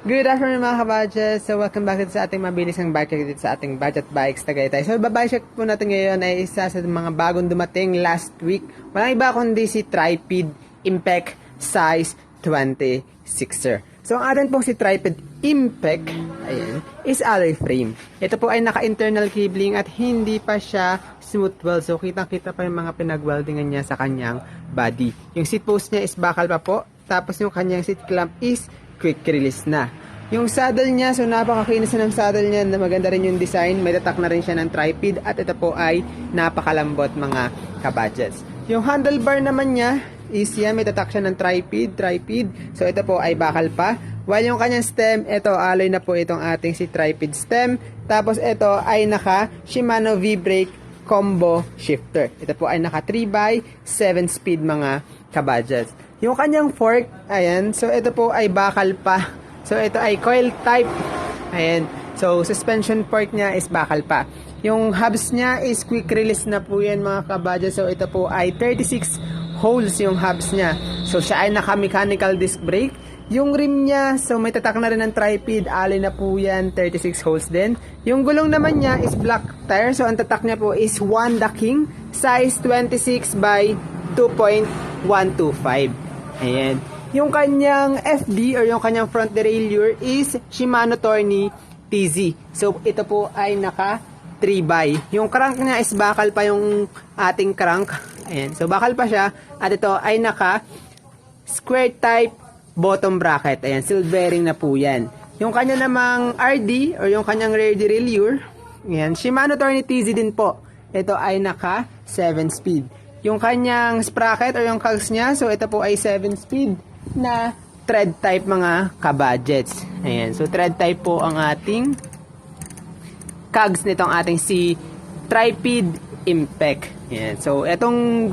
Good afternoon mga kabadges. So welcome back sa ating mabilisang bike check dito sa ating budget bikes Tagaytay. So babay check po natin ngayon ay isa sa mga bagong dumating last week. Walang iba kundi si Triped Impact Size 26er. So ang atin pong si Triped Impact, ayan, is alloy frame. Ito po ay naka-internal cabling at hindi pa siya smooth weld. So kitang-kita pa yung mga pinag-weldingan niya sa kanyang body. Yung seat post niya is bakal pa po. Tapos yung kanyang seat clamp is quick release na. Yung saddle niya, so napakakinis na ng saddle niya, na maganda rin yung design, may tatak na rin siya ng Triped at ito po ay napakalambot mga kabadgets. Yung handlebar naman niya is yan, may tatak siya ng Triped. So ito po ay bakal pa. While yung kanyang stem, ito alloy na po itong ating si Triped stem. Tapos ito ay naka Shimano V-Brake combo shifter. Ito po ay naka 3x7 speed mga kabadgets. Yung kanyang fork, ayan, so ito po ay bakal pa. So ito ay coil type. Ayan. So suspension fork niya is bakal pa. Yung hubs niya is quick release na po yan mga kabadgets. So ito po ay 36 holes yung hubs niya. So siya ay naka mechanical disc brake. Yung rim niya, so may tatak na rin ng Triped, alloy na po yan, 36 holes din. Yung gulong naman niya is black tire. So ang tatak niya po is Wanda King, size 26 by 2.125. Ayan. Yung kanyang FD or yung kanyang front derailleur is Shimano Tourney TZ. So ito po ay naka 3x. Yung crank niya is bakal pa yung ating crank. Ayan. So bakal pa siya. At ito ay naka square type bottom bracket. Ayan. Silvering na po yan. Yung kanya namang RD or yung kanyang rear derailleur. Ayan. Shimano Tourney TZ din po. Ito ay naka 7 speed. Yung kanyang sprocket or yung cogs niya, so ito po ay 7 speed na thread type mga kabadgets. Ayan, so thread type po ang ating cogs nitong ating si Triped Impact. Ayan, so itong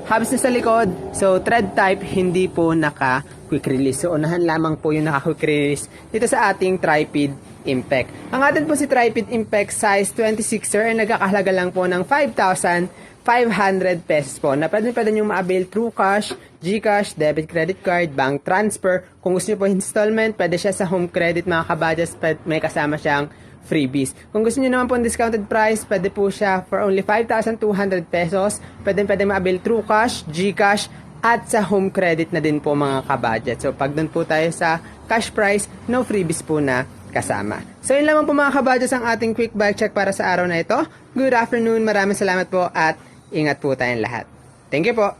hubs na sa likod, so thread type, hindi po naka quick release. So unahan lamang po yung naka quick release dito sa ating Triped Impact. Ang atin po si Triped Impact size 26er ay nagkakahalaga lang po ng 5,500 pesos po na pwede nyo ma-avail through cash, GCash, debit, credit card, bank transfer. Kung gusto nyo po installment, pwede siya sa home credit mga kabadgets, may kasama siyang freebies. Kung gusto nyo naman po discounted price, pwede po siya for only 5,200 pesos. Pwede ma-avail through cash, GCash, at sa home credit na din po mga kabadgets. So pag doon po tayo sa cash price, no freebies po na kasama. So yun lamang po mga kabadgets ang ating quick bike check para sa araw na ito. Good afternoon, maraming salamat po at ingat po tayong lahat. Thank you po.